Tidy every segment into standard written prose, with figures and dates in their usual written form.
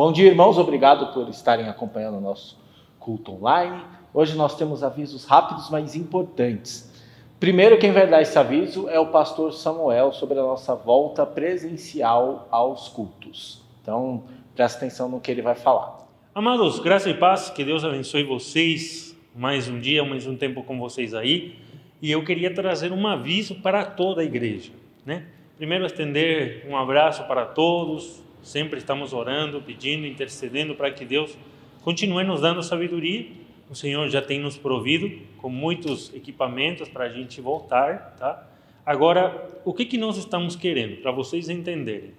Bom dia, irmãos. Obrigado por estarem acompanhando o nosso culto online. Hoje nós temos avisos rápidos, mas importantes. Primeiro, quem vai dar esse aviso é o pastor Samuel sobre a nossa volta presencial aos cultos. Então, presta atenção no que ele vai falar. Amados, graça e paz, que Deus abençoe vocês. Mais um dia, mais um tempo com vocês aí. E eu queria trazer um aviso para toda a igreja, né? Primeiro, estender um abraço para todos. Sempre estamos orando, pedindo, intercedendo para que Deus continue nos dando sabedoria. O Senhor já tem nos provido com muitos equipamentos para a gente voltar, tá? Agora, o que nós estamos querendo? Para vocês entenderem.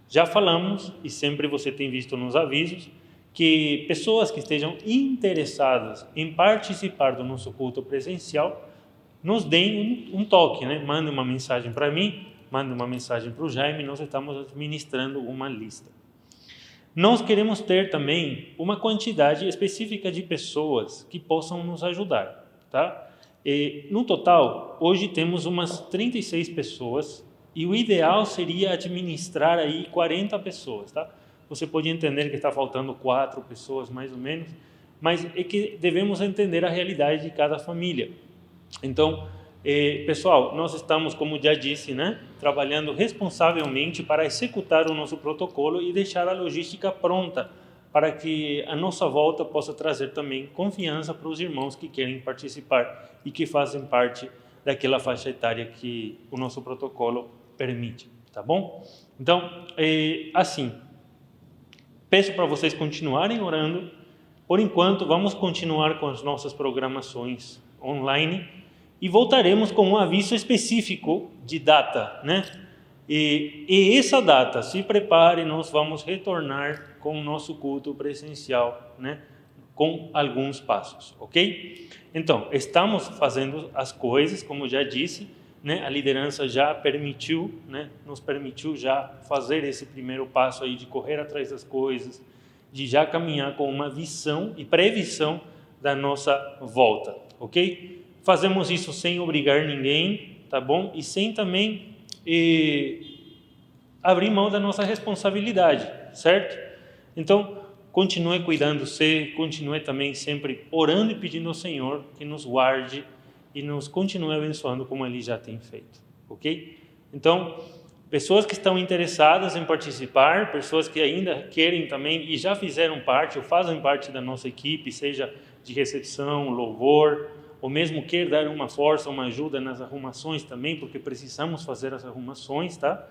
Já falamos, e sempre você tem visto nos avisos, que pessoas que estejam interessadas em participar do nosso culto presencial, nos deem um toque, né? Mande uma mensagem para mim, mande uma mensagem para o Jaime, nós estamos administrando uma lista. Nós queremos ter também uma quantidade específica de pessoas que possam nos ajudar, tá? E, no total, hoje temos umas 36 pessoas e o ideal seria administrar aí 40 pessoas, tá? Você pode entender que está faltando 4 pessoas mais ou menos, mas é que devemos entender a realidade de cada família. Então, pessoal, nós estamos, como já disse, né, trabalhando responsavelmente para executar o nosso protocolo e deixar a logística pronta para que a nossa volta possa trazer também confiança para os irmãos que querem participar e que fazem parte daquela faixa etária que o nosso protocolo permite, tá bom? Então, assim, peço para vocês continuarem orando. Por enquanto, vamos continuar com as nossas programações online e voltaremos com um aviso específico de data, né? E essa data, se prepare, nós vamos retornar com o nosso culto presencial, né? Com alguns passos, ok? Então, estamos fazendo as coisas, como já disse, né? A liderança já permitiu, né? Nos permitiu já fazer esse primeiro passo aí de correr atrás das coisas, de já caminhar com uma visão e previsão da nossa volta, ok? Fazemos isso sem obrigar ninguém, tá bom? E sem também abrir mão da nossa responsabilidade, certo? Então, continue cuidando-se, continue também sempre orando e pedindo ao Senhor que nos guarde e nos continue abençoando como Ele já tem feito, ok? Então, pessoas que estão interessadas em participar, pessoas que ainda querem também e já fizeram parte ou fazem parte da nossa equipe, seja de recepção, louvor, ou mesmo quer dar uma força, uma ajuda nas arrumações também, porque precisamos fazer as arrumações, tá?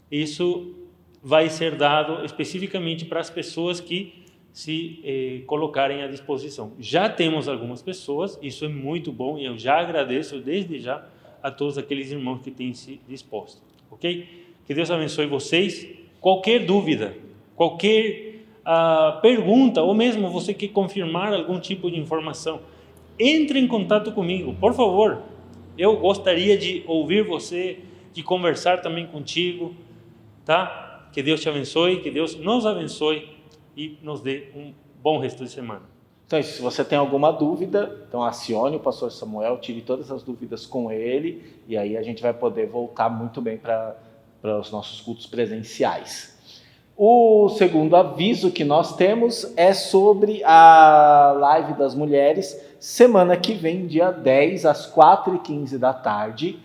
Isso vai ser dado especificamente para as pessoas que se colocarem à disposição. Já temos algumas pessoas, isso é muito bom, e eu já agradeço desde já a todos aqueles irmãos que têm se disposto, ok? Que Deus abençoe vocês. Qualquer dúvida, qualquer pergunta, ou mesmo você quer confirmar algum tipo de informação, entre em contato comigo, por favor. Eu gostaria de ouvir você, de conversar também contigo, tá? Que Deus te abençoe, que Deus nos abençoe e nos dê um bom resto de semana. Então, se você tem alguma dúvida, então acione o pastor Samuel, tire todas as dúvidas com ele, e aí a gente vai poder voltar muito bem para os nossos cultos presenciais. O segundo aviso que nós temos é sobre a live das mulheres, semana que vem, dia 10, às 4h15 da tarde.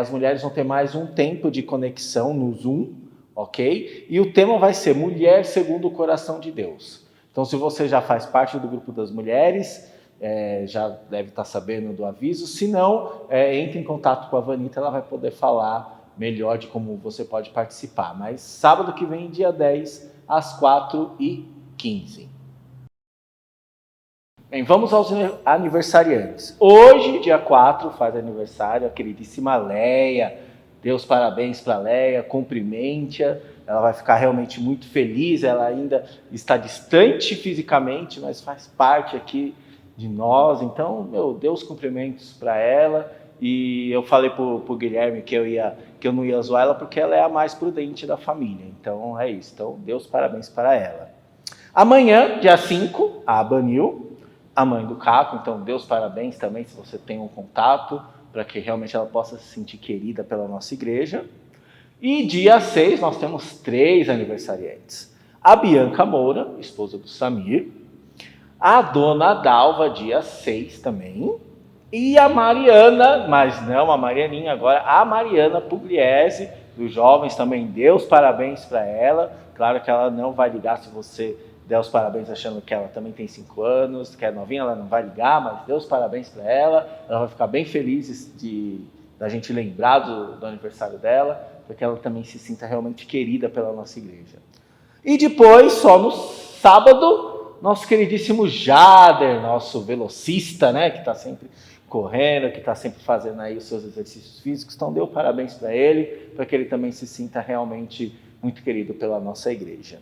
As mulheres vão ter mais um tempo de conexão no Zoom, ok? E o tema vai ser Mulher segundo o Coração de Deus. Então, se você já faz parte do grupo das mulheres, já deve estar sabendo do aviso. Se não, entre em contato com a Vanita, ela vai poder falar melhor de como você pode participar. Mas sábado que vem, dia 10, às 4h15. Bem, vamos aos aniversariantes. Hoje, dia 4, faz aniversário a queridíssima Leia. Deus parabéns para a Leia, cumprimente-a. Ela vai ficar realmente muito feliz. Ela ainda está distante fisicamente, mas faz parte aqui de nós. Então, meu Deus, cumprimentos para ela. E eu falei para o Guilherme que eu não ia zoar ela porque ela é a mais prudente da família. Então, é isso. Então, Deus parabéns para ela. Amanhã, dia 5, a Abanil, a mãe do Caco. Então, Deus parabéns também, se você tem um contato, para que realmente ela possa se sentir querida pela nossa igreja. E dia 6, nós temos 3 aniversariantes. a Bianca Moura, esposa do Samir, a dona Dalva, dia 6 também, e a Mariana, mas não a Marianinha agora, a Mariana Pugliese, dos jovens também, dê os parabéns para ela. Claro que ela não vai ligar se você der os parabéns achando que ela também tem 5 anos, que é novinha, ela não vai ligar, mas dê os parabéns para ela vai ficar bem feliz da gente lembrar do aniversário dela, para que ela também se sinta realmente querida pela nossa igreja. E depois, só no sábado, nosso queridíssimo Jader, nosso velocista, né, que está sempre correndo, que está sempre fazendo aí os seus exercícios físicos. Então, dê os parabéns para ele, para que ele também se sinta realmente muito querido pela nossa igreja.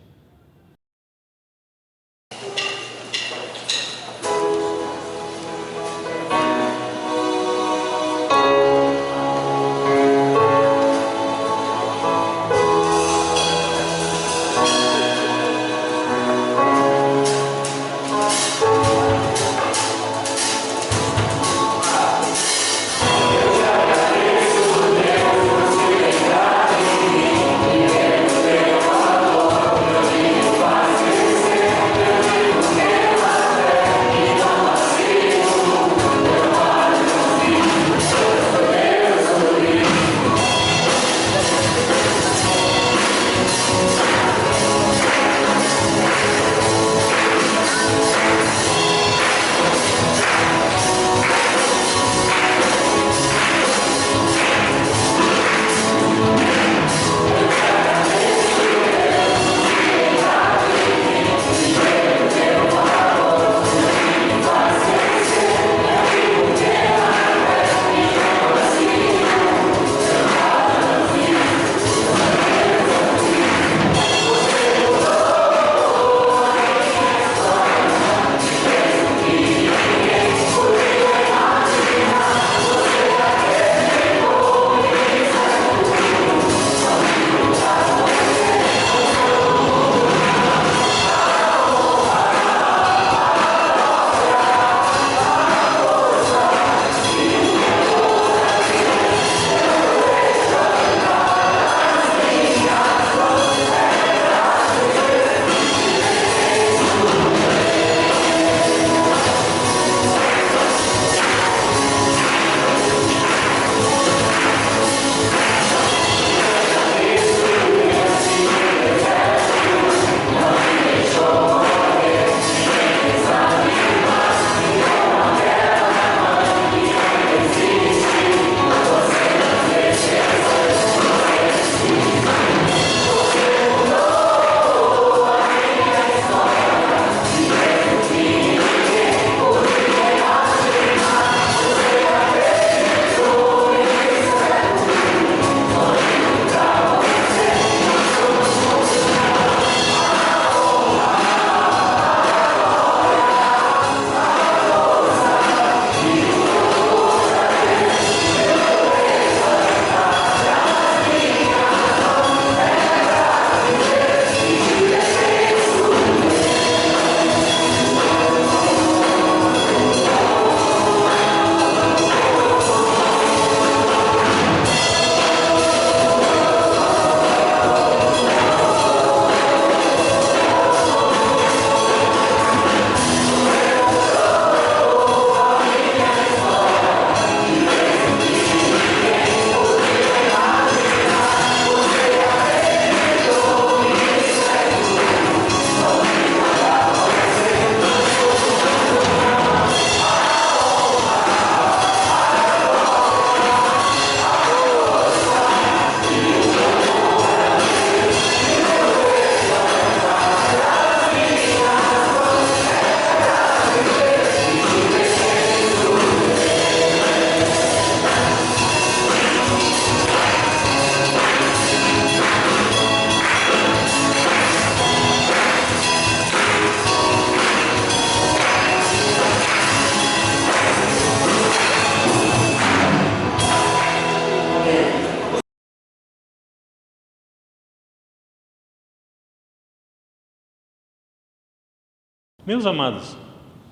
Meus amados,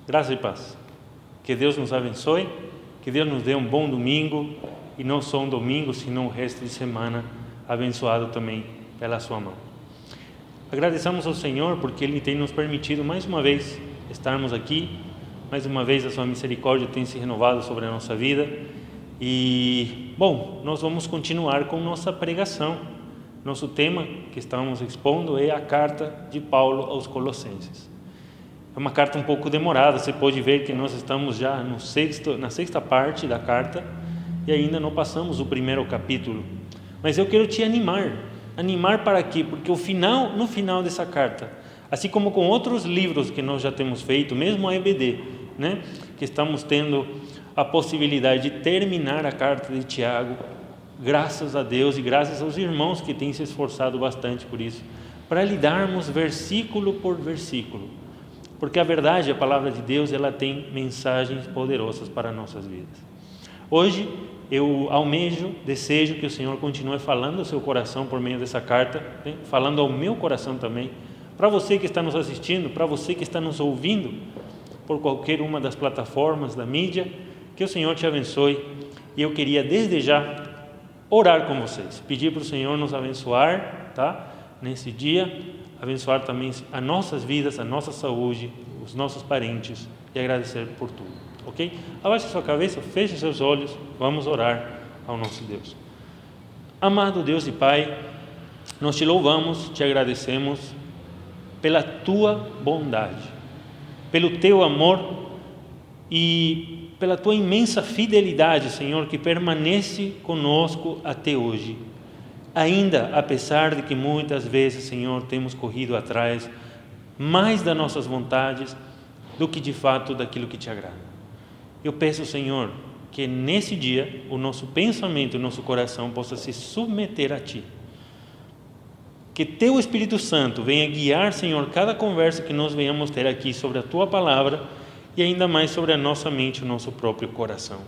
graça e paz. Que Deus nos abençoe, que Deus nos dê um bom domingo, e não só um domingo, senão o resto de semana abençoado também pela sua mão. Agradeçamos ao Senhor porque Ele tem nos permitido mais uma vez estarmos aqui, mais uma vez a sua misericórdia tem se renovado sobre a nossa vida e, bom, nós vamos continuar com nossa pregação. Nosso tema que estamos expondo é a carta de Paulo aos Colossenses. É uma carta um pouco demorada, você pode ver que nós estamos já na sexta parte da carta e ainda não passamos o primeiro capítulo. Mas eu quero te animar. Animar para quê? Porque no final dessa carta, assim como com outros livros que nós já temos feito, mesmo a EBD, né, que estamos tendo a possibilidade de terminar a carta de Tiago, graças a Deus e graças aos irmãos que têm se esforçado bastante por isso, para lidarmos versículo por versículo, porque a verdade, a palavra de Deus, ela tem mensagens poderosas para nossas vidas. Hoje eu desejo que o Senhor continue falando ao seu coração por meio dessa carta, né? Falando ao meu coração também, para você que está nos assistindo, para você que está nos ouvindo por qualquer uma das plataformas da mídia, que o Senhor te abençoe. E eu queria desde já orar com vocês, pedir para o Senhor nos abençoar, tá? Nesse dia, abençoar também as nossas vidas, a nossa saúde, os nossos parentes e agradecer por tudo, ok? Abaixe sua cabeça, feche seus olhos, vamos orar ao nosso Deus. Amado Deus e Pai, nós te louvamos, te agradecemos pela tua bondade, pelo teu amor e pela tua imensa fidelidade, Senhor, que permanece conosco até hoje. Ainda, apesar de que muitas vezes, Senhor, temos corrido atrás mais das nossas vontades do que de fato daquilo que te agrada. Eu peço, Senhor, que nesse dia o nosso pensamento, o nosso coração possa se submeter a Ti. Que Teu Espírito Santo venha guiar, Senhor, cada conversa que nós venhamos ter aqui sobre a Tua Palavra e ainda mais sobre a nossa mente, o nosso próprio coração.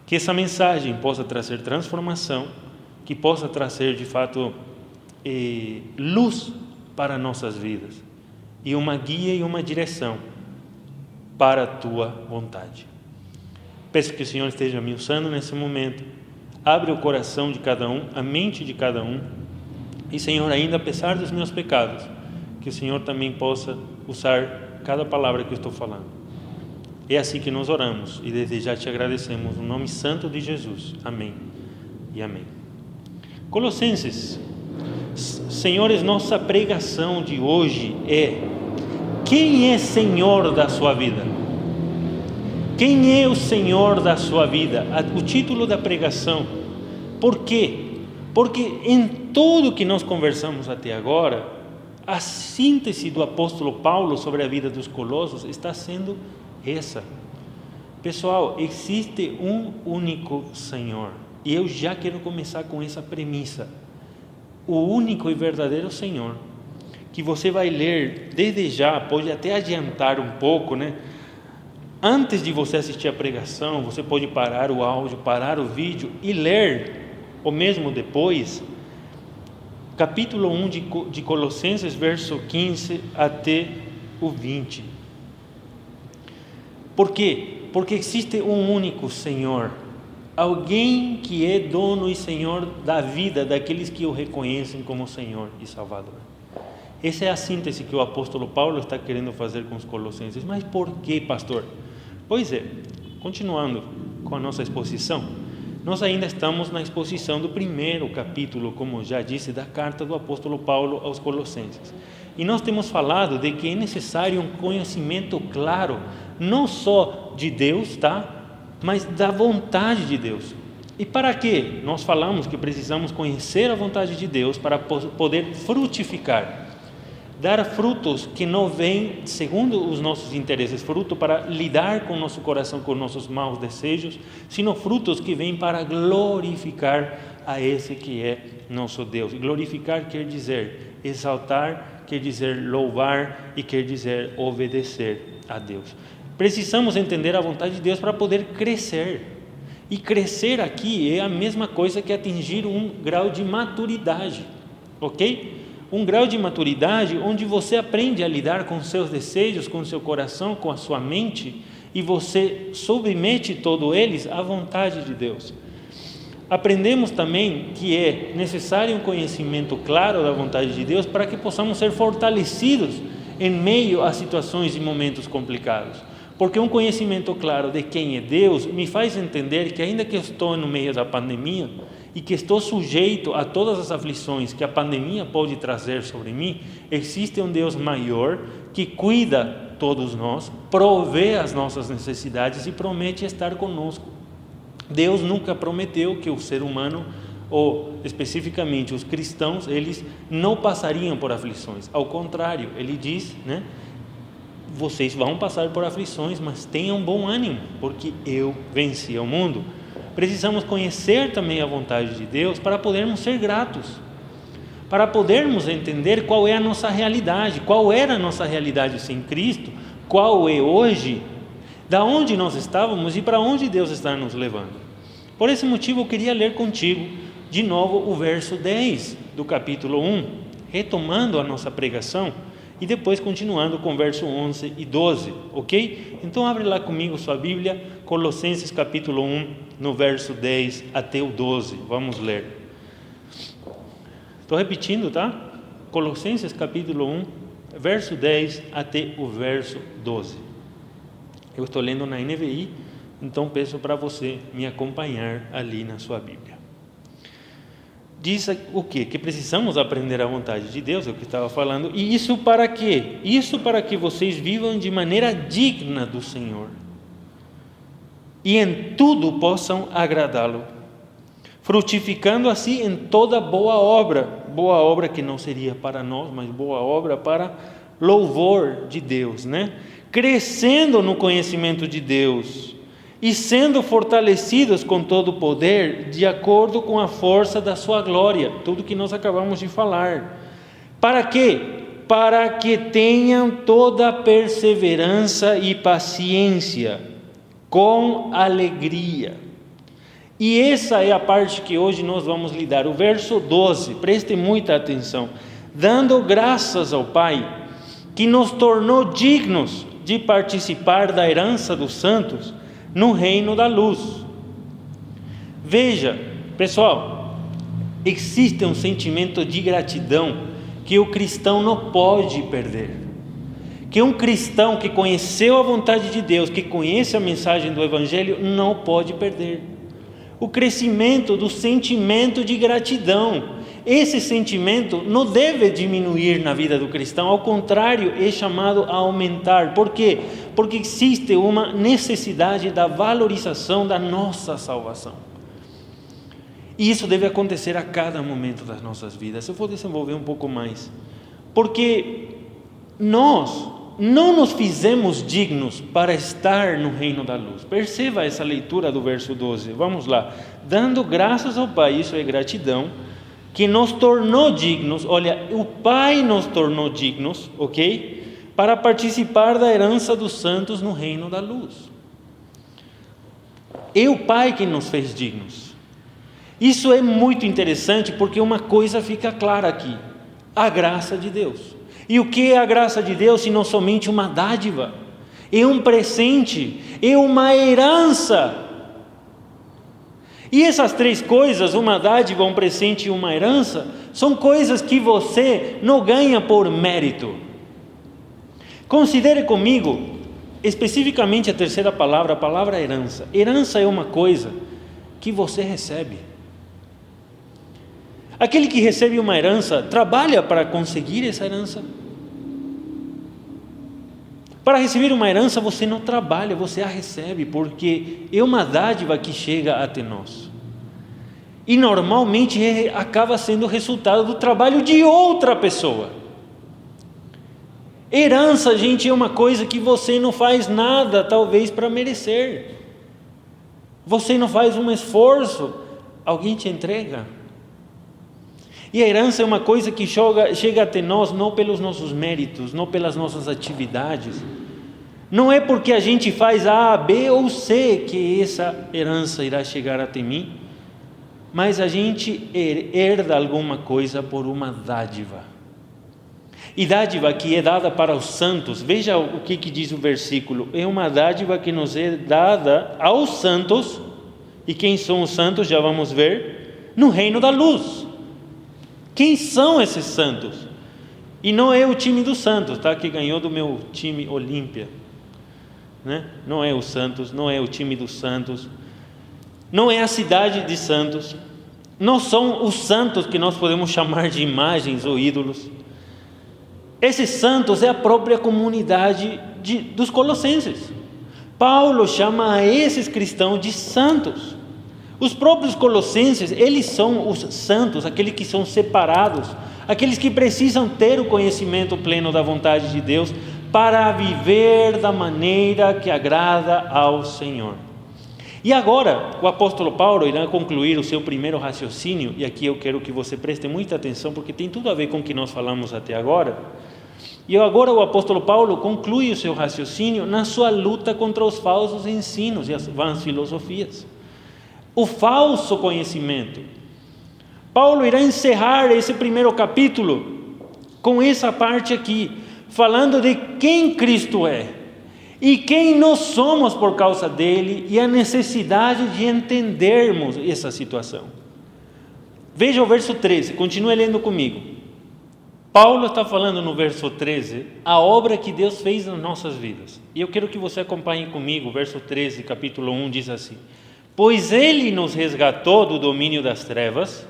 Que essa mensagem possa trazer transformação, que possa trazer de fato luz para nossas vidas e uma guia e uma direção para a Tua vontade. Peço que o Senhor esteja me usando nesse momento, abre o coração de cada um, a mente de cada um e, Senhor, ainda apesar dos meus pecados, que o Senhor também possa usar cada palavra que eu estou falando. É assim que nós oramos e desde já te agradecemos no nome santo de Jesus. Amém e amém. Colossenses, senhores, nossa pregação de hoje é: quem é Senhor da sua vida? Quem é o Senhor da sua vida? O título da pregação. Por quê? Porque em tudo que nós conversamos até agora, a síntese do apóstolo Paulo sobre a vida dos colossos está sendo essa. Pessoal, existe um único Senhor. E eu já quero começar com essa premissa. O único e verdadeiro Senhor, que você vai ler desde já, pode até adiantar um pouco, né? Antes de você assistir a pregação, você pode parar o áudio, parar o vídeo e ler, ou mesmo depois, capítulo 1 de Colossenses, verso 15 até o 20. Por quê? Porque existe um único Senhor, alguém que é dono e Senhor da vida daqueles que o reconhecem como Senhor e Salvador. Essa é a síntese que o apóstolo Paulo está querendo fazer com os colossenses. Mas por que, pastor? Pois é, continuando com a nossa exposição, nós ainda estamos na exposição do primeiro capítulo, como já disse, da carta do apóstolo Paulo aos Colossenses. E nós temos falado de que é necessário um conhecimento claro, não só de Deus, tá? Mas da vontade de Deus. E para quê? Nós falamos que precisamos conhecer a vontade de Deus para poder frutificar, dar frutos que não vêm segundo os nossos interesses, fruto para lidar com o nosso coração, com nossos maus desejos, sino frutos que vêm para glorificar a esse que é nosso Deus. E glorificar quer dizer exaltar, quer dizer louvar e quer dizer obedecer a Deus. Precisamos entender a vontade de Deus para poder crescer. E crescer aqui é a mesma coisa que atingir um grau de maturidade, ok? Um grau de maturidade onde você aprende a lidar com seus desejos, com seu coração, com a sua mente, e você submete todos eles à vontade de Deus. aprendemos também que é necessário um conhecimento claro da vontade de Deus para que possamos ser fortalecidos em meio a situações e momentos complicados. Porque um conhecimento claro de quem é Deus me faz entender que, ainda que eu estou no meio da pandemia e que estou sujeito a todas as aflições que a pandemia pode trazer sobre mim, existe um Deus maior que cuida todos nós, provê as nossas necessidades e promete estar conosco. Deus nunca prometeu que o ser humano, ou especificamente os cristãos, eles não passariam por aflições. Ao contrário, Ele diz, vocês vão passar por aflições, mas tenham bom ânimo, porque eu venci ao mundo. Precisamos conhecer também a vontade de Deus para podermos ser gratos, para podermos entender qual é a nossa realidade, qual era a nossa realidade sem Cristo, qual é hoje, da onde nós estávamos e para onde Deus está nos levando. Por esse motivo eu queria ler contigo de novo o verso 10 do capítulo 1, retomando a nossa pregação e depois continuando com o verso 11 e 12, ok? Então abre lá comigo sua Bíblia, Colossenses capítulo 1, no verso 10 até o 12, vamos ler. Estou repetindo, tá? Colossenses capítulo 1, verso 10 até o verso 12. Eu estou lendo na NVI, então peço para você me acompanhar ali na sua Bíblia. Diz o quê? Que precisamos aprender a vontade de Deus, é o que estava falando. E isso para quê? Isso para que vocês vivam de maneira digna do Senhor e em tudo possam agradá-lo, frutificando assim em toda boa obra que não seria para nós, mas boa obra para louvor de Deus, crescendo no conhecimento de Deus e sendo fortalecidos com todo o poder, de acordo com a força da sua glória, tudo que nós acabamos de falar. Para quê? Para que tenham toda a perseverança e paciência, com alegria. E essa é a parte que hoje nós vamos lidar, o verso 12, preste muita atenção. Dando graças ao Pai, que nos tornou dignos de participar da herança dos santos no reino da luz. Veja, pessoal, existe um sentimento de gratidão que o cristão não pode perder. Que um cristão que conheceu a vontade de Deus, que conhece a mensagem do Evangelho, não pode perder. O crescimento do sentimento de gratidão. Esse sentimento não deve diminuir na vida do cristão, ao contrário, é chamado a aumentar. Por quê? Porque existe uma necessidade da valorização da nossa salvação. E isso deve acontecer a cada momento das nossas vidas. Eu vou desenvolver um pouco mais. Porque nós não nos fizemos dignos para estar no reino da luz. Perceba essa leitura do verso 12. Vamos lá. Dando graças ao Pai, isso é gratidão, que nos tornou dignos. Olha, o Pai nos tornou dignos, ok? Para participar da herança dos santos no reino da luz. É o Pai que nos fez dignos. Isso é muito interessante porque uma coisa fica clara aqui: a graça de Deus. E o que é a graça de Deus se não somente uma dádiva? É um presente, é uma herança. E essas três coisas, uma dádiva, um presente e uma herança, são coisas que você não ganha por mérito. Considere comigo, especificamente a terceira palavra, a palavra herança. Herança é uma coisa que você recebe. Aquele que recebe uma herança, trabalha para conseguir essa herança. Para receber uma herança, você não trabalha, você a recebe, porque é uma dádiva que chega até nós. E normalmente acaba sendo resultado do trabalho de outra pessoa. Herança, gente, é uma coisa que você não faz nada, talvez, para merecer. Você não faz um esforço, alguém te entrega. E a herança é uma coisa que chega até nós não pelos nossos méritos, não pelas nossas atividades. Não é porque a gente faz A, B ou C que essa herança irá chegar até mim, mas a gente herda alguma coisa por uma dádiva. E dádiva que é dada para os santos, veja o que diz o versículo: é uma dádiva que nos é dada aos santos E quem são os santos, já vamos ver, no reino da luz. Quem são esses santos? E não é o time dos Santos, tá? Que ganhou do meu time Olímpia, né? Não é o Santos, não é o time dos Santos, não é a cidade de Santos, não são os santos que nós podemos chamar de imagens ou ídolos. Esses santos é a própria comunidade dos colossenses. Paulo chama a esses cristãos de santos. Os próprios colossenses, eles são os santos, aqueles que são separados, aqueles que precisam ter o conhecimento pleno da vontade de Deus para viver da maneira que agrada ao Senhor. E agora, o apóstolo Paulo irá concluir o seu primeiro raciocínio, e aqui eu quero que você preste muita atenção, porque tem tudo a ver com o que nós falamos até agora. E agora o apóstolo Paulo conclui o seu raciocínio na sua luta contra os falsos ensinos e as vãs filosofias. O falso conhecimento. Paulo irá encerrar esse primeiro capítulo com essa parte aqui, falando de quem Cristo é e quem nós somos por causa dele e a necessidade de entendermos essa situação. Veja o verso 13, continue lendo comigo. Paulo está falando no verso 13 a obra que Deus fez nas nossas vidas. E eu quero que você acompanhe comigo. O verso 13, capítulo 1 diz assim: pois ele nos resgatou do domínio das trevas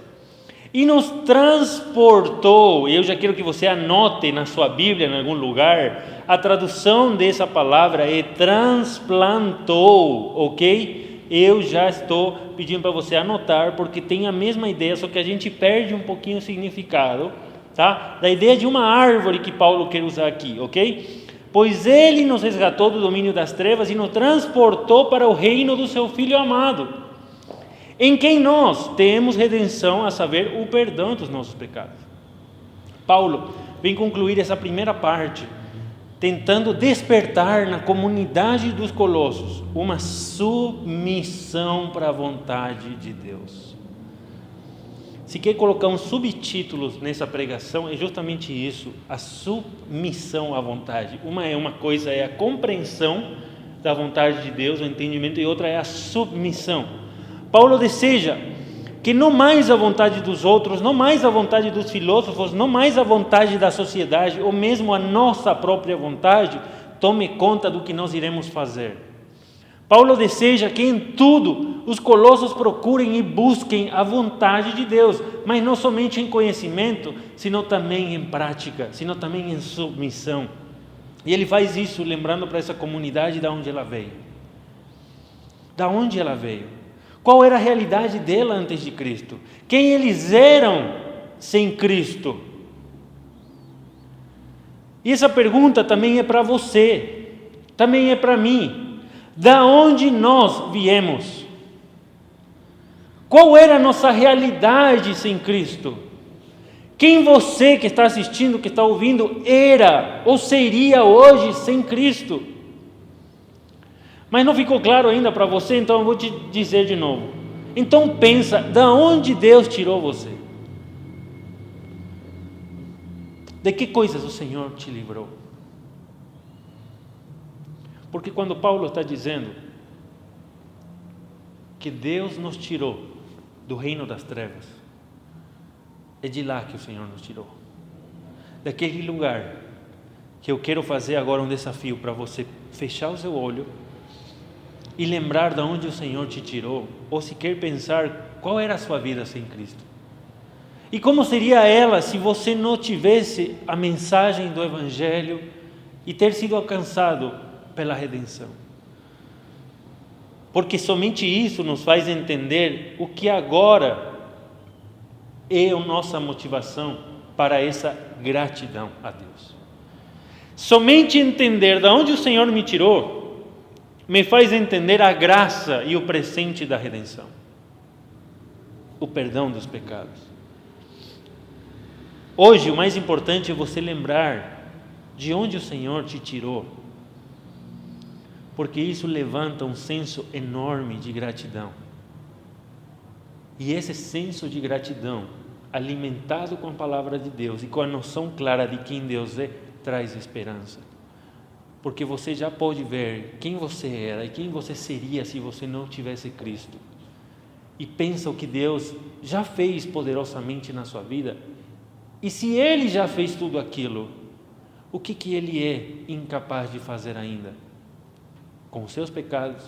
e nos transportou. Eu já quero que você anote na sua Bíblia, em algum lugar, a tradução dessa palavra é transplantou, ok? Eu já estou pedindo para você anotar, porque tem a mesma ideia, só que a gente perde um pouquinho o significado, tá? Da ideia de uma árvore que Paulo quer usar aqui, ok? Pois ele nos resgatou do domínio das trevas e nos transportou para o reino do seu Filho amado, em quem nós temos redenção, a saber, o perdão dos nossos pecados. Paulo vem concluir essa primeira parte, tentando despertar na comunidade dos colossos uma submissão para a vontade de Deus. Se quer colocar um subtítulo nessa pregação, é justamente isso: a submissão à vontade. Uma coisa é a compreensão da vontade de Deus, o entendimento, e outra é a submissão. Paulo deseja que não mais a vontade dos outros, não mais a vontade dos filósofos, não mais a vontade da sociedade, ou mesmo a nossa própria vontade, tome conta do que nós iremos fazer. Paulo deseja que em tudo os colossos procurem e busquem a vontade de Deus, mas não somente em conhecimento, sino também em prática, sino também em submissão. E ele faz isso lembrando para essa comunidade de onde ela veio. Da onde ela veio? Qual era a realidade dela antes de Cristo? Quem eles eram sem Cristo? E essa pergunta também é para você, também é para mim. Da onde nós viemos? Qual era a nossa realidade sem Cristo? Quem você que está assistindo, que está ouvindo, era ou seria hoje sem Cristo? Mas não ficou claro ainda para você, então eu vou te dizer de novo. Então pensa, da onde Deus tirou você? De que coisas o Senhor te livrou? Porque quando Paulo está dizendo que Deus nos tirou do reino das trevas, é de lá que o Senhor nos tirou. Daquele lugar que eu quero fazer agora um desafio para você fechar o seu olho e lembrar de onde o Senhor te tirou, ou se quer pensar qual era a sua vida sem Cristo. E como seria ela se você não tivesse a mensagem do Evangelho e ter sido alcançado pela redenção. Porque somente isso nos faz entender o que agora é a nossa motivação para essa gratidão a Deus. Somente entender de onde o Senhor me tirou me faz entender a graça e o presente da redenção, o perdão dos pecados. Hoje o mais importante é você lembrar de onde o Senhor te tirou, porque isso levanta um senso enorme de gratidão. E esse senso de gratidão, alimentado com a palavra de Deus e com a noção clara de quem Deus é, traz esperança. Porque você já pode ver quem você era e quem você seria se você não tivesse Cristo. e pensa o que Deus já fez poderosamente na sua vida, e se Ele já fez tudo aquilo, o que Ele é incapaz de fazer ainda? Com os seus pecados,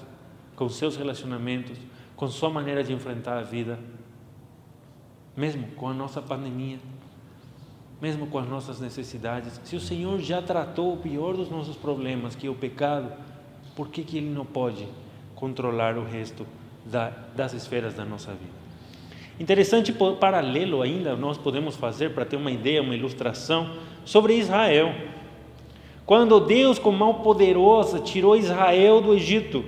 com os seus relacionamentos, com sua maneira de enfrentar a vida, mesmo com a nossa pandemia, mesmo com as nossas necessidades. Se o Senhor já tratou o pior dos nossos problemas, que é o pecado, por que Ele não pode controlar o resto das esferas da nossa vida? Interessante paralelo ainda nós podemos fazer para ter uma ideia, uma ilustração sobre Israel. Quando Deus com mão poderosa tirou Israel do Egito,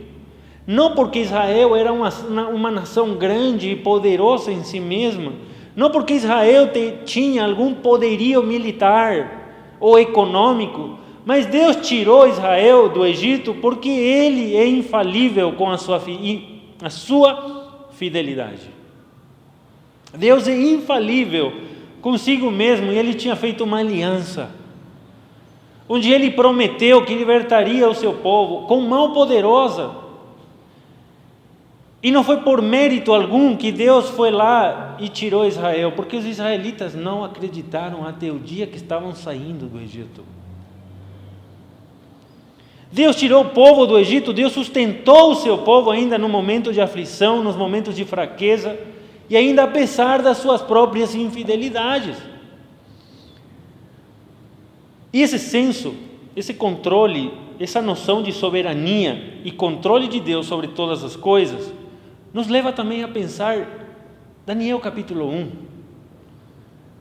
não porque Israel era uma nação grande e poderosa em si mesma, não porque Israel tinha algum poderio militar ou econômico, mas Deus tirou Israel do Egito porque Ele é infalível com a sua fidelidade. Deus é infalível consigo mesmo, e Ele tinha feito uma aliança, onde Ele prometeu que libertaria o seu povo com mão poderosa. E não foi por mérito algum que Deus foi lá e tirou Israel, porque os israelitas não acreditaram até o dia que estavam saindo do Egito. Deus tirou o povo do Egito, Deus sustentou o seu povo ainda no momento de aflição, nos momentos de fraqueza, e ainda apesar das suas próprias infidelidades. E esse senso, esse controle, essa noção de soberania e controle de Deus sobre todas as coisas, nos leva também a pensar Daniel capítulo 1,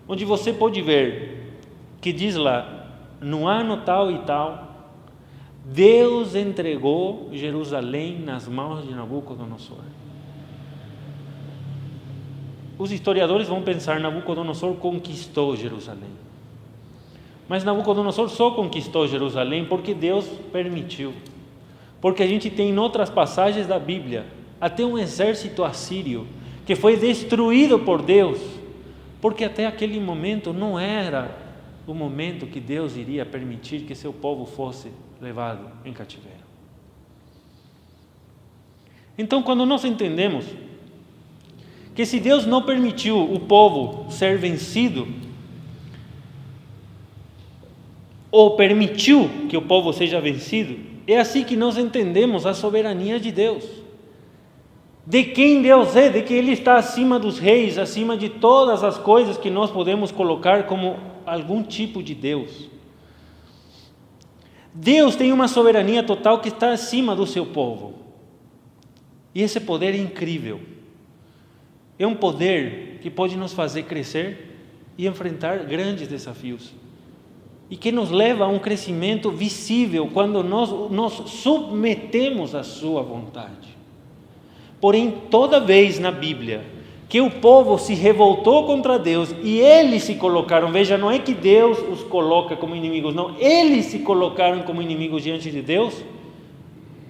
onde você pode ver que diz lá, no ano tal e tal, Deus entregou Jerusalém nas mãos de Nabucodonosor. Os historiadores vão pensar, Nabucodonosor conquistou Jerusalém. Mas Nabucodonosor só conquistou Jerusalém porque Deus permitiu. Porque a gente tem em outras passagens da Bíblia, até um exército assírio, que foi destruído por Deus, porque até aquele momento não era o momento que Deus iria permitir que seu povo fosse levado em cativeiro. Então, quando nós entendemos que se Deus não permitiu o povo ser vencido, ou permitiu que o povo seja vencido, é assim que nós entendemos a soberania de Deus, de quem Deus é, de que Ele está acima dos reis, acima de todas as coisas que nós podemos colocar como algum tipo de Deus. Deus tem uma soberania total que está acima do seu povo, e esse poder é incrível. É um poder que pode nos fazer crescer e enfrentar grandes desafios, e que nos leva a um crescimento visível quando nós submetemos a sua vontade. Porém, toda vez na Bíblia que o povo se revoltou contra Deus e eles se colocaram, veja, não é que Deus os coloca como inimigos, não, eles se colocaram como inimigos diante de Deus,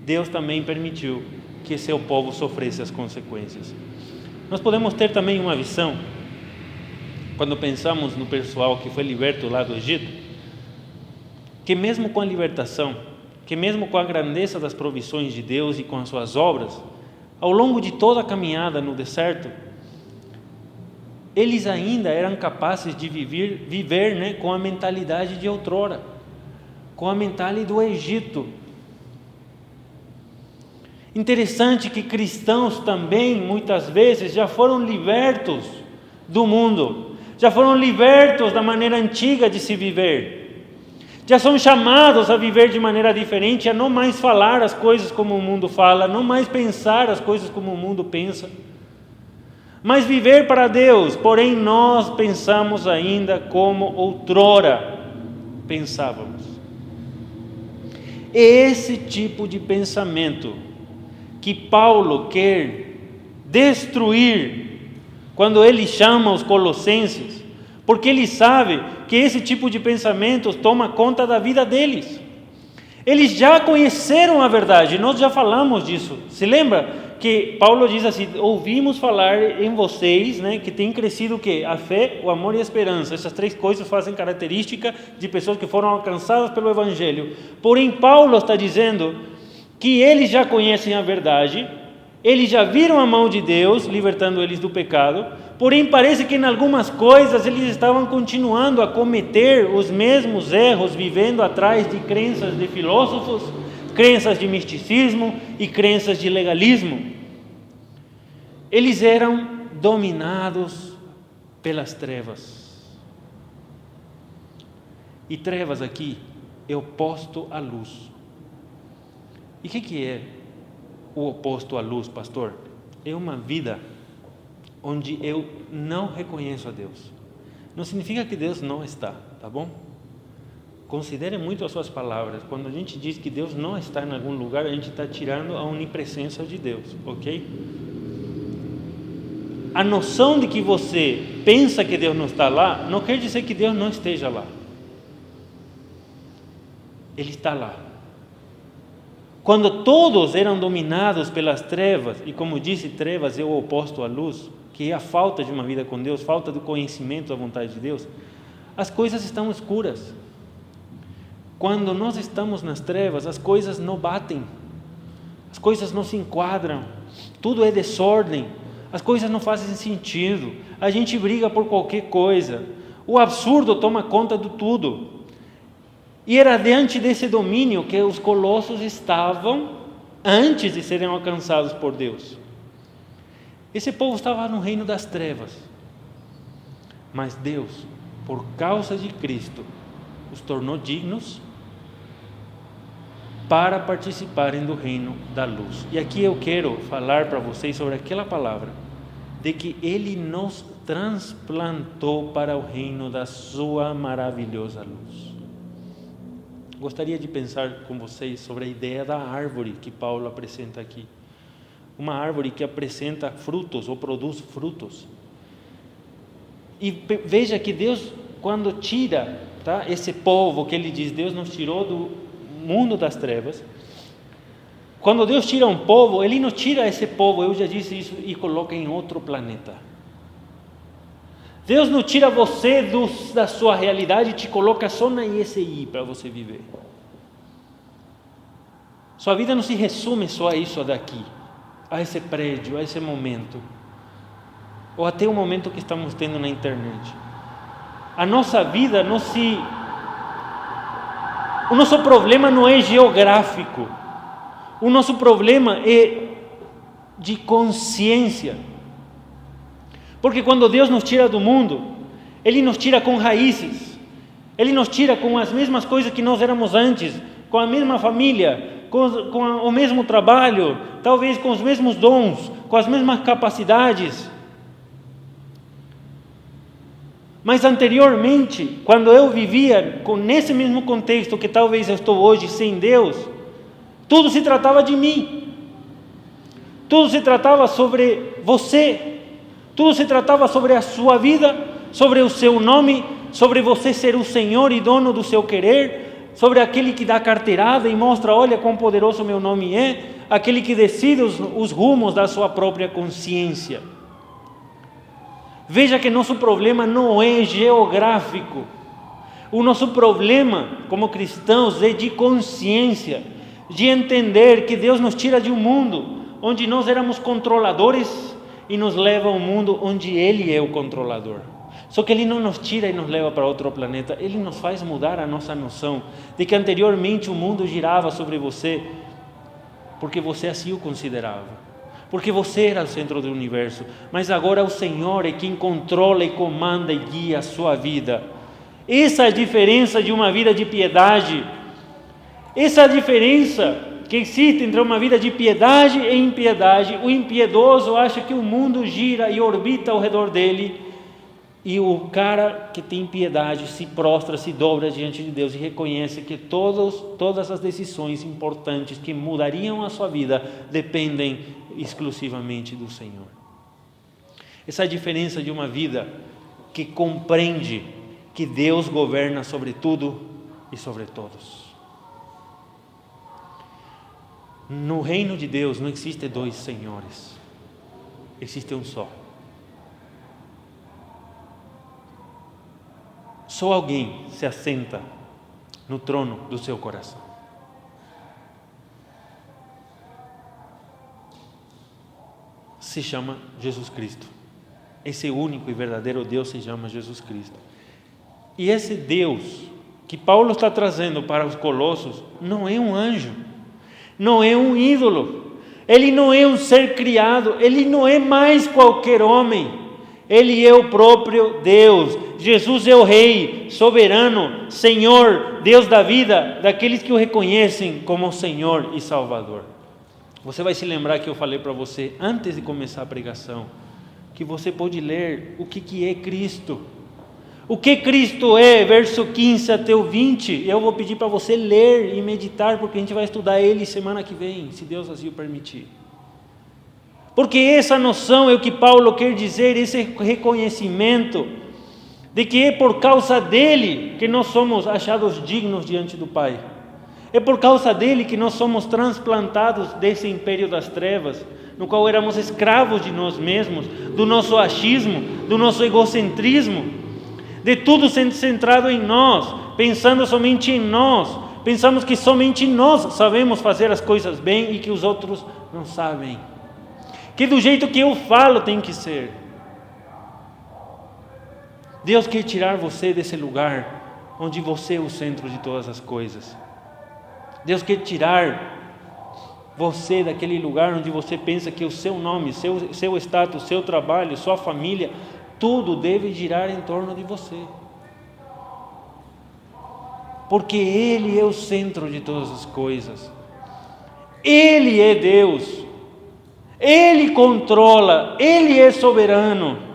Deus também permitiu que seu povo sofresse as consequências. Nós podemos ter também uma visão, quando pensamos no pessoal que foi liberto lá do Egito, que mesmo com a libertação, que mesmo com a grandeza das provisões de Deus e com as suas obras, ao longo de toda a caminhada no deserto, eles ainda eram capazes de viver com a mentalidade de outrora, com a mentalidade do Egito. Interessante que cristãos também, muitas vezes, já foram libertos do mundo, já foram libertos da maneira antiga de se viver, já são chamados a viver de maneira diferente, a não mais falar as coisas como o mundo fala, não mais pensar as coisas como o mundo pensa, mas viver para Deus. Porém, nós pensamos ainda como outrora pensávamos. É esse tipo de pensamento que Paulo quer destruir quando ele chama os colossenses, porque ele sabe que esse tipo de pensamentos toma conta da vida deles. Eles já conheceram a verdade, nós já falamos disso. Se lembra que Paulo diz assim, ouvimos falar em vocês, que tem crescido o quê? A fé, o amor e a esperança. Essas três coisas fazem característica de pessoas que foram alcançadas pelo Evangelho. Porém, Paulo está dizendo que eles já conhecem a verdade, Eles já viram a mão de Deus, libertando eles do pecado, porém parece que em algumas coisas eles estavam continuando a cometer os mesmos erros, vivendo atrás de crenças de filósofos, crenças de misticismo e crenças de legalismo. Eles eram dominados pelas trevas. E trevas aqui é oposto à luz. E o que é o oposto à luz, pastor? É uma vida onde eu não reconheço a Deus. Não significa que Deus não está, tá bom? Considere muito as suas palavras. Quando a gente diz que Deus não está em algum lugar, a gente está tirando a onipresença de Deus, ok? A noção de que você pensa que Deus não está lá, não quer dizer que Deus não esteja lá. Ele está lá. Quando todos eram dominados pelas trevas, e como disse, trevas é o oposto à luz, que é a falta de uma vida com Deus, falta do conhecimento da vontade de Deus, as coisas estão escuras. Quando nós estamos nas trevas, as coisas não batem, as coisas não se enquadram, tudo é desordem, as coisas não fazem sentido, a gente briga por qualquer coisa, o absurdo toma conta de tudo. E era diante desse domínio que os colossos estavam antes de serem alcançados por Deus. Esse povo estava no reino das trevas, mas Deus, por causa de Cristo, os tornou dignos para participarem do reino da luz. E aqui eu quero falar para vocês sobre aquela palavra, de que Ele nos transplantou para o reino da sua maravilhosa luz. Gostaria de pensar com vocês sobre a ideia da árvore que Paulo apresenta aqui. Uma árvore que apresenta frutos ou produz frutos. E veja que Deus, quando tira, tá, esse povo que Ele diz, Deus nos tirou do mundo das trevas. Quando Deus tira um povo, Ele não tira esse povo, eu já disse isso, e coloca em outro planeta. Deus não tira você da sua realidade e te coloca só na ISI para você viver. Sua vida não se resume só a isso daqui, a esse prédio, a esse momento, ou até o momento que estamos tendo na internet. A nossa vida o nosso problema não é geográfico, o nosso problema é de consciência. Porque quando Deus nos tira do mundo, Ele nos tira com raízes, Ele nos tira com as mesmas coisas que nós éramos antes, com a mesma família, com o mesmo trabalho, talvez com os mesmos dons, com as mesmas capacidades. Mas anteriormente, quando eu vivia nesse mesmo contexto que talvez eu estou hoje sem Deus, tudo se tratava de mim, tudo se tratava sobre você, tudo se tratava sobre a sua vida, sobre o seu nome, sobre você ser o Senhor e dono do seu querer, sobre aquele que dá carteirada e mostra, olha quão poderoso meu nome é, aquele que decide os rumos da sua própria consciência. Veja que nosso problema não é geográfico, o nosso problema como cristãos é de consciência, de entender que Deus nos tira de um mundo onde nós éramos controladores e nos leva a um mundo onde Ele é o controlador. Só que Ele não nos tira e nos leva para outro planeta, Ele nos faz mudar a nossa noção de que anteriormente o mundo girava sobre você porque você assim o considerava, porque você era o centro do universo, mas agora o Senhor é quem controla e comanda e guia a sua vida. Essa é a diferença de uma vida de piedade, essa é a diferença que existe entre uma vida de piedade e impiedade. O impiedoso acha que o mundo gira e orbita ao redor dele, e o cara que tem piedade se prostra, se dobra diante de Deus e reconhece que todas as decisões importantes que mudariam a sua vida dependem exclusivamente do Senhor. Essa é a diferença de uma vida que compreende que Deus governa sobre tudo e sobre todos. No reino de Deus não existe dois senhores, existe um só. Só alguém se assenta no trono do seu coração. se chama Jesus Cristo. Esse único e verdadeiro Deus se chama Jesus Cristo. E esse Deus que Paulo está trazendo para os colossos não é um anjo, não é um ídolo, ele não é um ser criado, ele não é mais qualquer homem, ele é o próprio Deus. Jesus é o Rei, soberano, Senhor, Deus da vida, daqueles que o reconhecem como Senhor e Salvador. Você vai se lembrar que eu falei para você, antes de começar a pregação, que você pode ler o que é Cristo. O que Cristo é, verso 15 até o 20, eu vou pedir para você ler e meditar, porque a gente vai estudar ele semana que vem, se Deus assim o permitir. Porque essa noção é o que Paulo quer dizer, esse reconhecimento de que é por causa dele que nós somos achados dignos diante do Pai. É por causa dele que nós somos transplantados desse império das trevas, no qual éramos escravos de nós mesmos, do nosso achismo, do nosso egocentrismo, de tudo centrado em nós, pensando somente em nós. Pensamos que somente nós sabemos fazer as coisas bem e que os outros não sabem. Que do jeito que eu falo tem que ser. Deus quer tirar você desse lugar onde você é o centro de todas as coisas. Deus quer tirar você daquele lugar onde você pensa que o seu nome, seu status, seu trabalho, sua família, tudo deve girar em torno de você. Porque Ele é o centro de todas as coisas. Ele é Deus. Ele controla, Ele é soberano.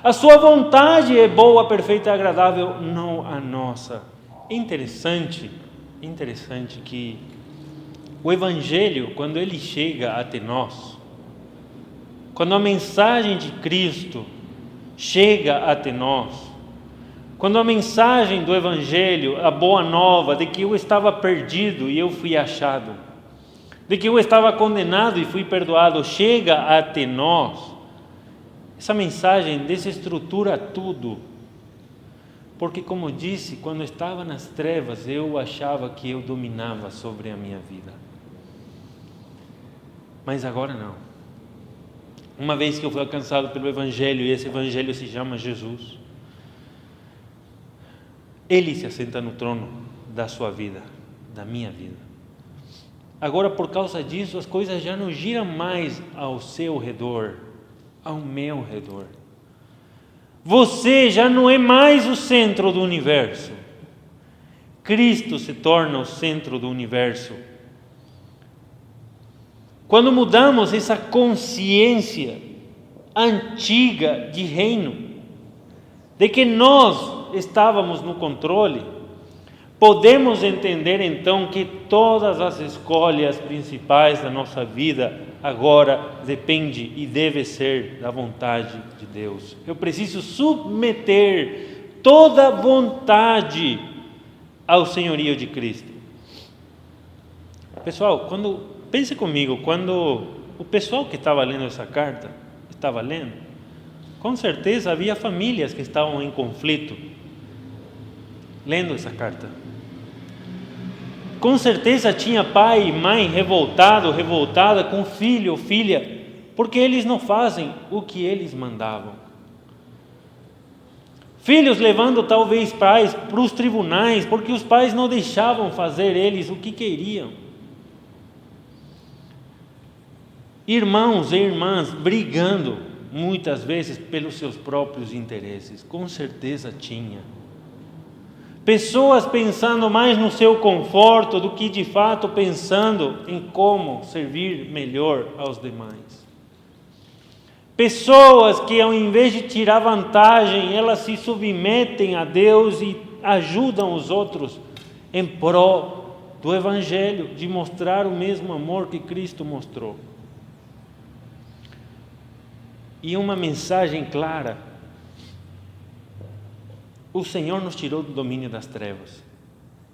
A sua vontade é boa, perfeita e agradável, não a nossa. Interessante que o Evangelho, quando ele chega até nós, quando a mensagem de Cristo chega até nós, quando a mensagem do Evangelho, a boa nova de que eu estava perdido e eu fui achado, de que eu estava condenado e fui perdoado, chega até nós, essa mensagem desestrutura tudo. Porque, como disse, quando eu estava nas trevas, eu achava que eu dominava sobre a minha vida. Mas agora não. Uma vez que eu fui alcançado pelo Evangelho, e esse Evangelho se chama Jesus, Ele se assenta no trono da sua vida, da minha vida. Agora, por causa disso, as coisas já não giram mais ao seu redor, ao meu redor. Você já não é mais o centro do universo. Cristo se torna o centro do universo. Quando mudamos essa consciência antiga de reino, de que nós estávamos no controle, podemos entender então que todas as escolhas principais da nossa vida agora depende e deve ser da vontade de Deus. Eu preciso submeter toda vontade ao senhorio de Cristo. Pessoal, pense comigo, quando o pessoal que estava lendo essa carta, estava lendo, com certeza havia famílias que estavam em conflito, lendo essa carta. Com certeza tinha pai e mãe revoltada com filho ou filha, porque eles não fazem o que eles mandavam. Filhos levando talvez pais para os tribunais, porque os pais não deixavam fazer eles o que queriam. Irmãos e irmãs brigando muitas vezes pelos seus próprios interesses, com certeza tinha. Pessoas pensando mais no seu conforto do que de fato pensando em como servir melhor aos demais. Pessoas que, ao invés de tirar vantagem, elas se submetem a Deus e ajudam os outros em prol do Evangelho, de mostrar o mesmo amor que Cristo mostrou. E uma mensagem clara: o Senhor nos tirou do domínio das trevas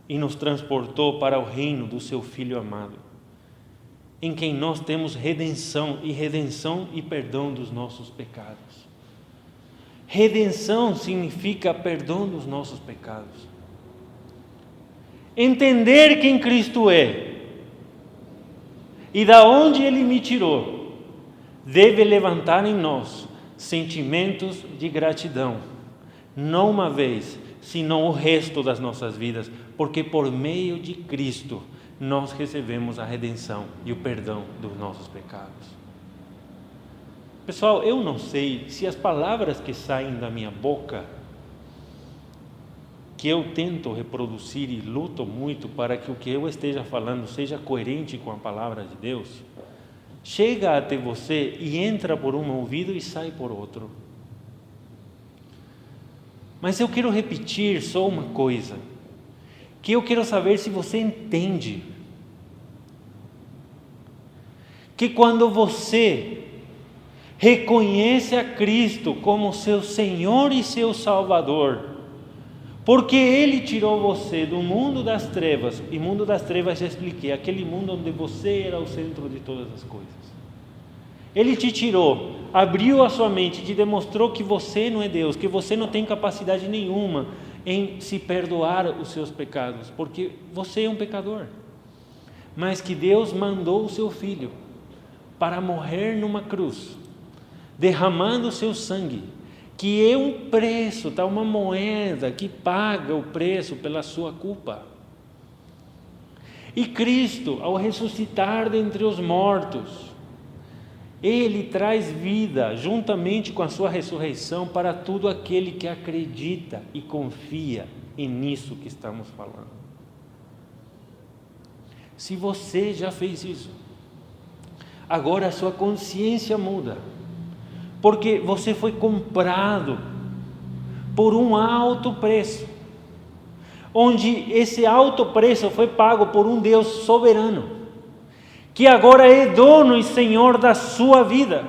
e nos transportou para o reino do seu Filho amado, em quem nós temos redenção e perdão dos nossos pecados. Redenção significa perdão dos nossos pecados. Entender quem Cristo é e da onde Ele me tirou deve levantar em nós sentimentos de gratidão, não uma vez, senão o resto das nossas vidas, porque por meio de Cristo nós recebemos a redenção e o perdão dos nossos pecados. Pessoal, eu não sei se as palavras que saem da minha boca, que eu tento reproduzir e luto muito para que o que eu esteja falando seja coerente com a palavra de Deus, chega até você e entra por um ouvido e sai por outro. Mas eu quero repetir só uma coisa, que eu quero saber se você entende. Que quando você reconhece a Cristo como seu Senhor e seu Salvador, porque Ele tirou você do mundo das trevas, e mundo das trevas já expliquei, aquele mundo onde você era o centro de todas as coisas. Ele te tirou, abriu a sua mente, te demonstrou que você não é Deus, que você não tem capacidade nenhuma em se perdoar os seus pecados, porque você é um pecador, mas que Deus mandou o seu Filho para morrer numa cruz, derramando o seu sangue, que é um preço, tá? Uma moeda que paga o preço pela sua culpa. E Cristo, ao ressuscitar dentre os mortos, Ele traz vida juntamente com a sua ressurreição para todo aquele que acredita e confia nisso que estamos falando. Se você já fez isso, agora a sua consciência muda, porque você foi comprado por um alto preço, onde esse alto preço foi pago por um Deus soberano, que agora é dono e senhor da sua vida,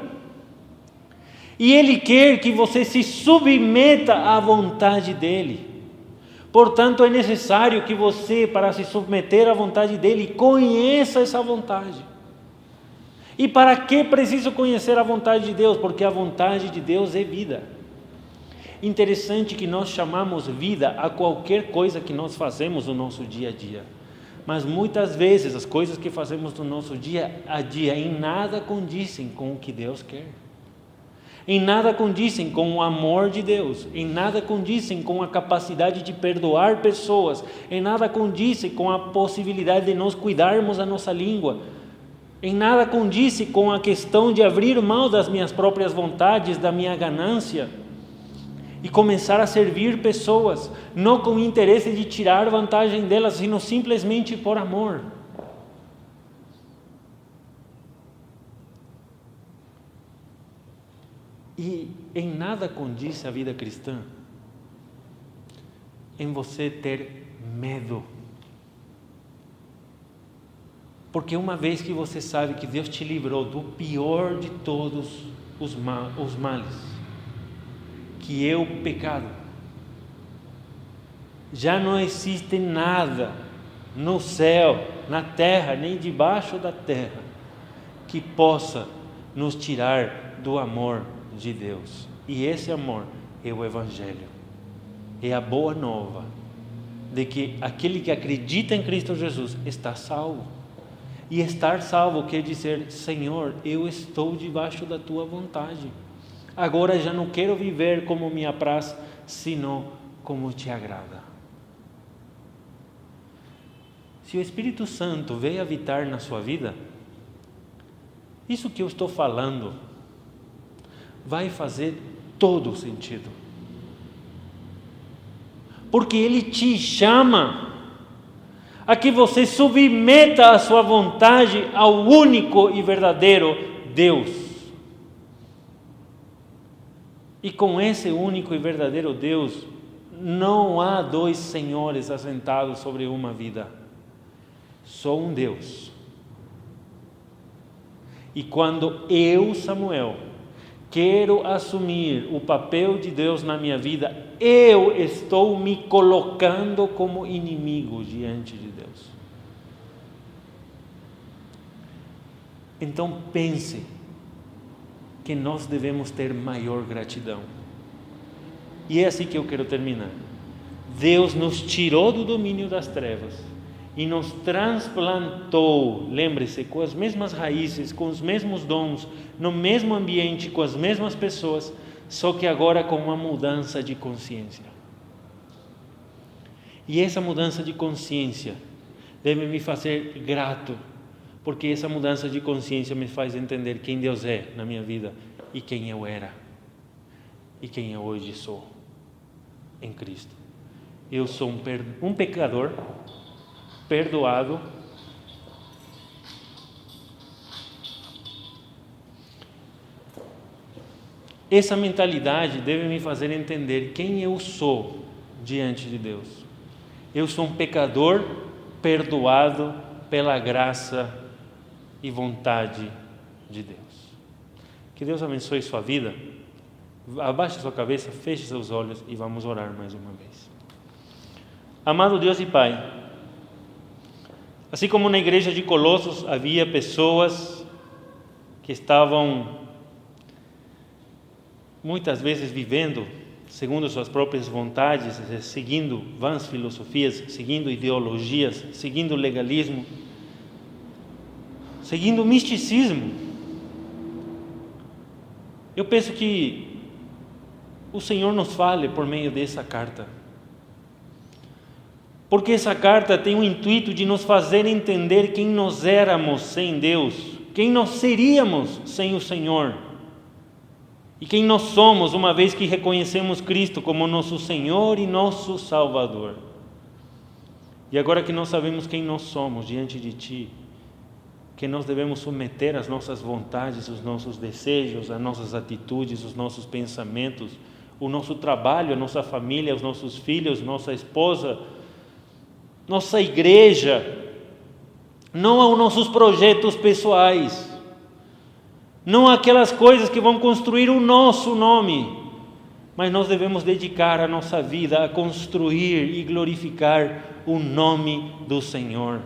e Ele quer que você se submeta à vontade dEle. Portanto, é necessário que você, para se submeter à vontade dEle, conheça essa vontade. E para que preciso conhecer a vontade de Deus? Porque a vontade de Deus é vida. Interessante que nós chamamos vida a qualquer coisa que nós fazemos no nosso dia a dia. Mas muitas vezes as coisas que fazemos no nosso dia a dia em nada condizem com o que Deus quer. Em nada condizem com o amor de Deus. Em nada condizem com a capacidade de perdoar pessoas. Em nada condizem com a possibilidade de nós cuidarmos da nossa língua. Em nada condiz com a questão de abrir mão das minhas próprias vontades, da minha ganância, e começar a servir pessoas, não com o interesse de tirar vantagem delas, sino simplesmente por amor. E em nada condiz a vida cristã em você ter medo. Porque uma vez que você sabe que Deus te livrou do pior de todos os males, que é o pecado, já não existe nada no céu, na terra, nem debaixo da terra, que possa nos tirar do amor de Deus. E esse amor é o Evangelho, é a boa nova de que aquele que acredita em Cristo Jesus está salvo. E estar salvo quer dizer: Senhor, eu estou debaixo da Tua vontade. Agora já não quero viver como me apraz, senão como Te agrada. Se o Espírito Santo veio habitar na sua vida, isso que eu estou falando vai fazer todo o sentido. Porque Ele te chama a que você submeta a sua vontade ao único e verdadeiro Deus. E com esse único e verdadeiro Deus, não há dois senhores assentados sobre uma vida, só um Deus. E quando eu, Samuel, quero assumir o papel de Deus na minha vida, eu estou me colocando como inimigo diante de Deus. Então pense que nós devemos ter maior gratidão. E é assim que eu quero terminar. Deus nos tirou do domínio das trevas e nos transplantou, lembre-se, com as mesmas raízes, com os mesmos dons, no mesmo ambiente, com as mesmas pessoas, só que agora com uma mudança de consciência. E essa mudança de consciência deve me fazer grato, porque essa mudança de consciência me faz entender quem Deus é na minha vida e quem eu era e quem eu hoje sou em Cristo. Eu sou um pecador perdoado, essa mentalidade deve me fazer entender quem eu sou diante de Deus. Eu sou um pecador perdoado pela graça e vontade de Deus. Que Deus abençoe sua vida. Abaixe sua cabeça, feche seus olhos e vamos orar mais uma vez. Amado Deus e Pai, assim como na igreja de Colossos havia pessoas que estavam muitas vezes vivendo segundo suas próprias vontades, seguindo vãs filosofias, seguindo ideologias, seguindo legalismo, seguindo misticismo. Eu penso que o Senhor nos fale por meio dessa carta, porque essa carta tem o intuito de nos fazer entender quem nós éramos sem Deus, quem nós seríamos sem o Senhor, e quem nós somos uma vez que reconhecemos Cristo como nosso Senhor e nosso Salvador. E agora que nós sabemos quem nós somos diante de Ti, que nós devemos submeter as nossas vontades, os nossos desejos, as nossas atitudes, os nossos pensamentos, o nosso trabalho, a nossa família, os nossos filhos, nossa esposa, nossa igreja, não aos nossos projetos pessoais, não aquelas coisas que vão construir o nosso nome, mas nós devemos dedicar a nossa vida a construir e glorificar o nome do Senhor.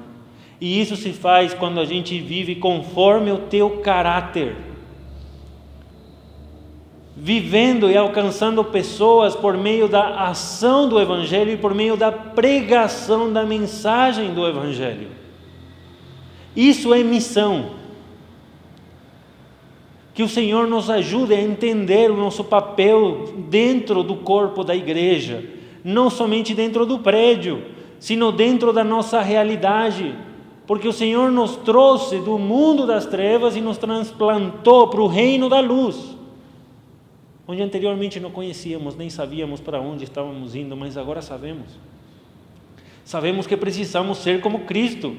E isso se faz quando a gente vive conforme o Teu caráter, vivendo e alcançando pessoas por meio da ação do Evangelho e por meio da pregação da mensagem do Evangelho. Isso é missão. Que o Senhor nos ajude a entender o nosso papel dentro do corpo da igreja, não somente dentro do prédio, sino dentro da nossa realidade, porque o Senhor nos trouxe do mundo das trevas e nos transplantou para o reino da luz, onde anteriormente não conhecíamos, nem sabíamos para onde estávamos indo, mas agora sabemos. Sabemos que precisamos ser como Cristo.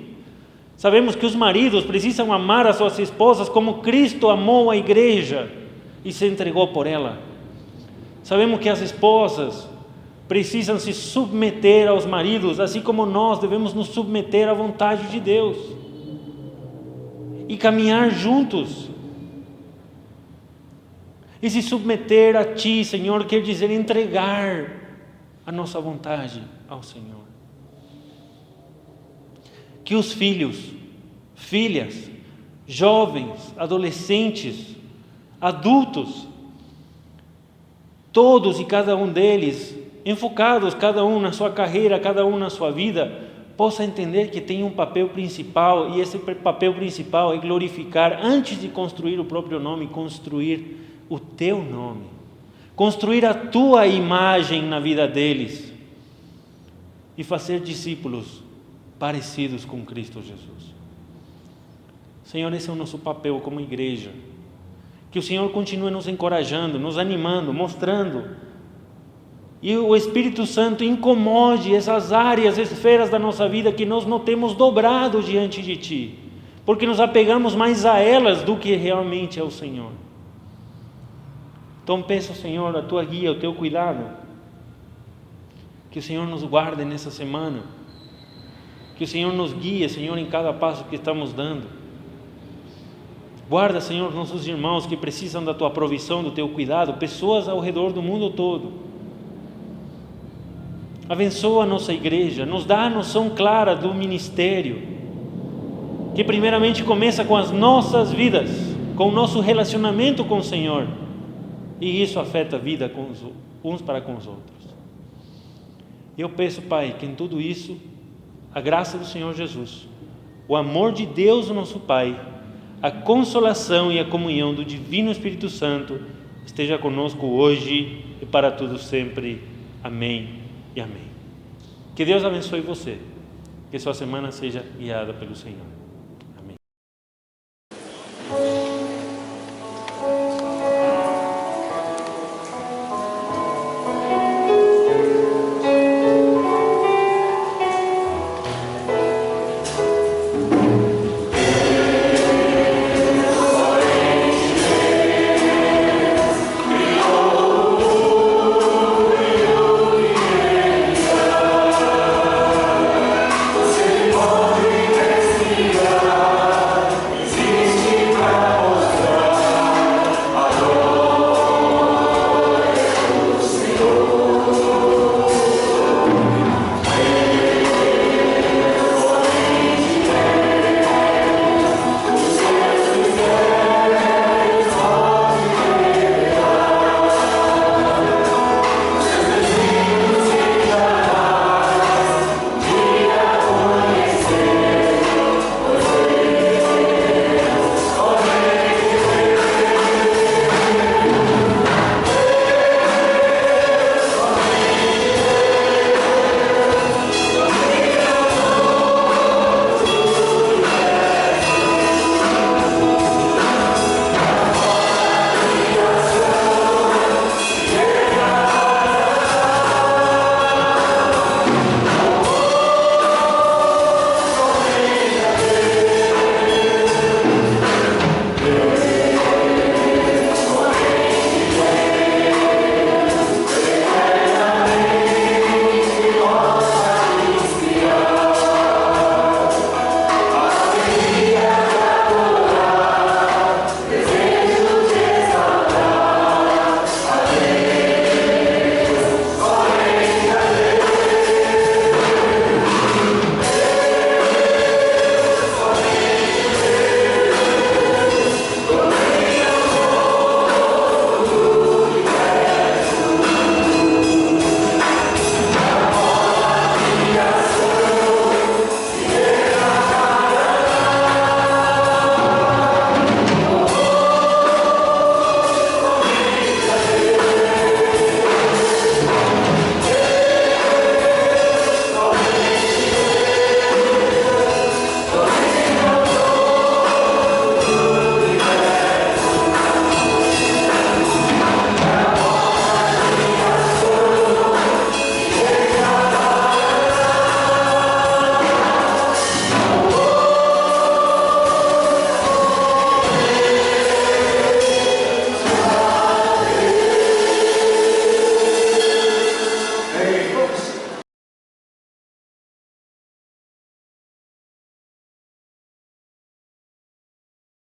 Sabemos que os maridos precisam amar as suas esposas como Cristo amou a igreja e se entregou por ela. Sabemos que as esposas precisam se submeter aos maridos, assim como nós devemos nos submeter à vontade de Deus e caminhar juntos. E se submeter a Ti, Senhor, quer dizer entregar a nossa vontade ao Senhor. Que os filhos, filhas, jovens, adolescentes, adultos, todos e cada um deles, enfocados cada um na sua carreira, cada um na sua vida, possa entender que tem um papel principal, e esse papel principal é glorificar, antes de construir o próprio nome, construir o Teu nome, construir a Tua imagem na vida deles e fazer discípulos parecidos com Cristo Jesus. Senhor, esse é o nosso papel como igreja. Que o Senhor continue nos encorajando, nos animando, mostrando, e o Espírito Santo incomode essas áreas, esferas da nossa vida que nós não temos dobrado diante de Ti, porque nos apegamos mais a elas do que realmente ao Senhor. Então peço, Senhor, a Tua guia, o Teu cuidado, que o Senhor nos guarde nessa semana, que o Senhor nos guie, Senhor, em cada passo que estamos dando. Guarda, Senhor, nossos irmãos que precisam da Tua provisão, do Teu cuidado, pessoas ao redor do mundo todo. Abençoa a nossa igreja, nos dá a noção clara do ministério, que primeiramente começa com as nossas vidas, com o nosso relacionamento com o Senhor, e isso afeta a vida uns para com os outros. Eu peço, Pai, que em tudo isso a graça do Senhor Jesus, o amor de Deus, o nosso Pai, a consolação e a comunhão do Divino Espírito Santo esteja conosco hoje e para tudo sempre. Amém e amém. Que Deus abençoe você, que sua semana seja guiada pelo Senhor.